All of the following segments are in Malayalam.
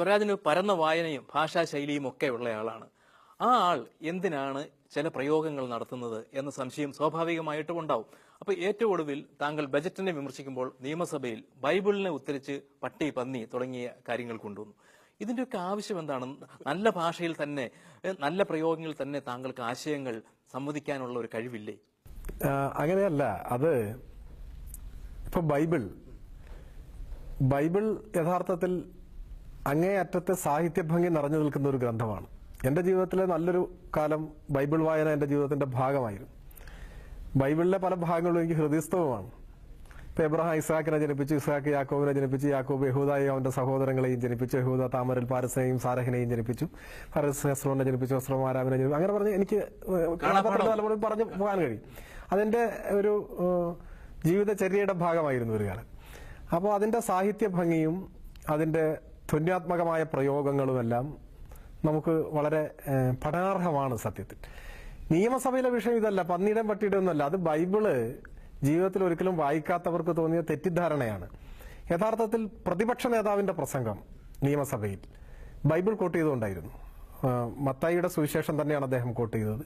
സ്വരാജിന് പരന്ന വായനയും ഭാഷാശൈലിയും ഒക്കെ ഉള്ളയാളാണ്. ആ ആൾ എന്തിനാണ് ചില പ്രയോഗങ്ങൾ നടത്തുന്നത് എന്ന സംശയം സ്വാഭാവികമായിട്ടും ഉണ്ടാവും. അപ്പൊ ഏറ്റവും ഒടുവിൽ താങ്കൾ ബജറ്റിനെ വിമർശിക്കുമ്പോൾ നിയമസഭയിൽ ബൈബിളിനെ ഉദ്ധരിച്ച് പട്ടി, പന്നി തുടങ്ങിയ കാര്യങ്ങൾ കൊണ്ടുവന്നു. ഇതിന്റെയൊക്കെ ആവശ്യം എന്താണ്? നല്ല ഭാഷയിൽ തന്നെ, നല്ല പ്രയോഗങ്ങളിൽ തന്നെ താങ്കൾക്ക് ആശയങ്ങൾ സംവദിക്കാനുള്ള ഒരു കഴിവില്ലേ? അങ്ങനെയല്ല. അത് ഇപ്പൊ ബൈബിൾ യഥാർത്ഥത്തിൽ അങ്ങേയറ്റത്തെ സാഹിത്യഭംഗി നിറഞ്ഞു നിൽക്കുന്ന ഒരു ഗ്രന്ഥമാണ്. എൻ്റെ ജീവിതത്തിലെ നല്ലൊരു കാലം ബൈബിൾ വായന എൻ്റെ ജീവിതത്തിന്റെ ഭാഗമായിരുന്നു. ബൈബിളിലെ പല ഭാഗങ്ങളും എനിക്ക് ഹൃദയസ്ഥവുമാണ്. ഇപ്പൊ എബ്രഹാം ഇസ്ഹാക്കിനെ ജനിപ്പിച്ചു, ഇസ്ഹാക്ക് യാക്കോബിനെ ജനിപ്പിച്ചു, യാക്കോബ് യഹൂദയെയും അവന്റെ സഹോദരങ്ങളെയും ജനിപ്പിച്ചു, യഹൂദ താമരിൽ പാരസിനെയും സാരഹിനെയും ജനിപ്പിച്ചു, പാരസ് ഹെസ്രോനെ ജനിപ്പിച്ചു, ഹെസ്രോൻ ആരാമിനെ ജനിപ്പിച്ചു. അങ്ങനെ പറഞ്ഞ് എനിക്ക് പറഞ്ഞു പോകാൻ കഴിയും. അതിന്റെ ഒരു ജീവിതചര്യയുടെ ഭാഗമായിരുന്നു ഒരു കാലം. അപ്പോൾ അതിന്റെ സാഹിത്യ ഭംഗിയും അതിന്റെ ധ്വന്യാത്മകമായ പ്രയോഗങ്ങളുമെല്ലാം നമുക്ക് വളരെ പഠനാർഹമാണ്. സത്യത്തിൽ നിയമസഭയിലെ വിഷയം ഇതല്ല, പന്നിയുടെയും പട്ടിയുടെയും ഒന്നുമല്ല. അത് ബൈബിള് ജീവിതത്തിൽ ഒരിക്കലും വായിക്കാത്തവർക്ക് തോന്നിയ തെറ്റിദ്ധാരണയാണ്. യഥാർത്ഥത്തിൽ പ്രതിപക്ഷ നേതാവിന്റെ പ്രസംഗം നിയമസഭയിൽ ബൈബിൾ കോട്ട് ചെയ്തുകൊണ്ടായിരുന്നു. മത്തായിയുടെ സുവിശേഷം തന്നെയാണ് അദ്ദേഹം കോട്ട് ചെയ്തത്.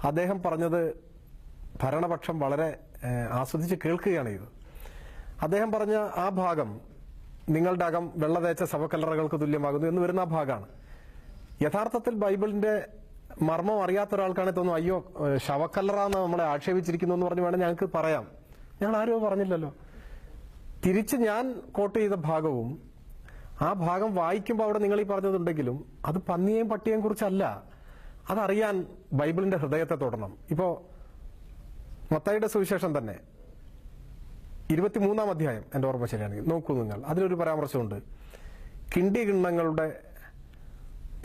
അദ്ദേഹം പറഞ്ഞത് ഭരണപക്ഷം വളരെ ആസ്വദിച്ച് കേൾക്കുകയാണ് ചെയ്തത്. അദ്ദേഹം പറഞ്ഞ ആ ഭാഗം, നിങ്ങളുടെ അകം വെള്ള തേച്ച ശവക്കല്ലറകൾക്ക് തുല്യമാകുന്നു എന്ന് വരുന്ന ആ ഭാഗമാണ്. യഥാർത്ഥത്തിൽ ബൈബിളിന്റെ മർമ്മം അറിയാത്ത ഒരാൾക്കാണെങ്കിൽ തോന്നും, അയ്യോ ശവക്കല്ലറ എന്ന് നമ്മളെ ആക്ഷേപിച്ചിരിക്കുന്നു എന്ന് പറഞ്ഞ് വേണം ഞങ്ങൾക്ക് പറയാം. ഞങ്ങൾ ആരും പറഞ്ഞില്ലല്ലോ. തിരിച്ച് ഞാൻ കോട്ട് ചെയ്ത ഭാഗവും ആ ഭാഗം വായിക്കുമ്പോൾ അവിടെ നിങ്ങൾ ഈ പറഞ്ഞതുണ്ടെങ്കിലും അത് പന്നിയെയും പട്ടിയെയും കുറിച്ചല്ല. അതറിയാൻ ബൈബിളിന്റെ ഹൃദയത്തെ തൊടണം. ഇപ്പോ മത്തായിയുടെ സുവിശേഷം തന്നെ 23-ാം അധ്യായം എൻ്റെ ഓർമ്മ ശരിയാണെങ്കിൽ നോക്കൂ നിങ്ങൾ, അതിലൊരു പരാമർശമുണ്ട്. കിണ്ടി കിണ്ണങ്ങളുടെ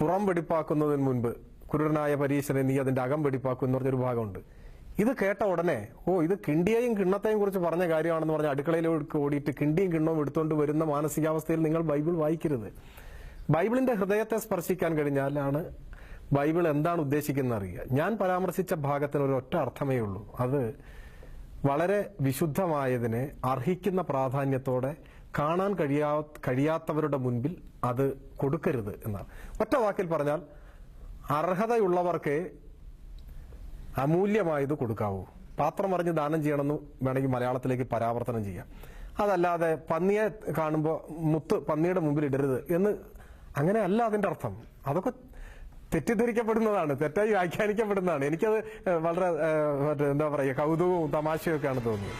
പുറം വെടിപ്പാക്കുന്നതിന് മുൻപ് കുരുടനായ പരീശനെ നീ അതിന്റെ അകം വെടിപ്പാക്കും എന്ന് പറഞ്ഞൊരു ഭാഗമുണ്ട്. ഇത് കേട്ട ഉടനെ ഇത് കിണ്ടിയെയും കിണ്ണത്തെയും കുറിച്ച് പറഞ്ഞ കാര്യമാണെന്ന് പറഞ്ഞ അടുക്കളയിലേക്ക് ഓടിയിട്ട് കിണ്ടിയും കിണ്ണവും എടുത്തുകൊണ്ട് വരുന്ന മാനസികാവസ്ഥയിൽ നിങ്ങൾ ബൈബിൾ വായിക്കരുത്. ബൈബിളിന്റെ ഹൃദയത്തെ സ്പർശിക്കാൻ കഴിഞ്ഞാലാണ് ബൈബിൾ എന്താണ് ഉദ്ദേശിക്കുന്നത് അറിയുക. ഞാൻ പരാമർശിച്ച ഭാഗത്തിന് ഒരു ഒറ്റ അർത്ഥമേ ഉള്ളൂ. അത് വളരെ വിശുദ്ധമായതിനെ അർഹിക്കുന്ന പ്രാധാന്യത്തോടെ കാണാൻ കഴിയാത്തവരുടെ മുൻപിൽ അത് കൊടുക്കരുത് എന്നാണ്. ഒറ്റ വാക്കിൽ പറഞ്ഞാൽ അർഹതയുള്ളവർക്ക് അമൂല്യമായത് കൊടുക്കാവൂ. പാത്രം അറിഞ്ഞ് ദാനം ചെയ്യണമെന്ന് വേണമെങ്കിൽ മലയാളത്തിലേക്ക് പരാവർത്തനം ചെയ്യാം. അതല്ലാതെ പന്നിയെ കാണുമ്പോൾ പന്നിയുടെ മുമ്പിൽ ഇടരുത് എന്ന് അങ്ങനെയല്ല അതിന്റെ അർത്ഥം. അതൊക്കെ തെറ്റിദ്ധരിക്കപ്പെടുന്നതാണ്, തെറ്റായി വ്യാഖ്യാനിക്കപ്പെടുന്നതാണ്. എനിക്കത് വളരെ എന്താ പറയുക, കൗതുകവും തമാശയും ഒക്കെയാണ് തോന്നുന്നത്.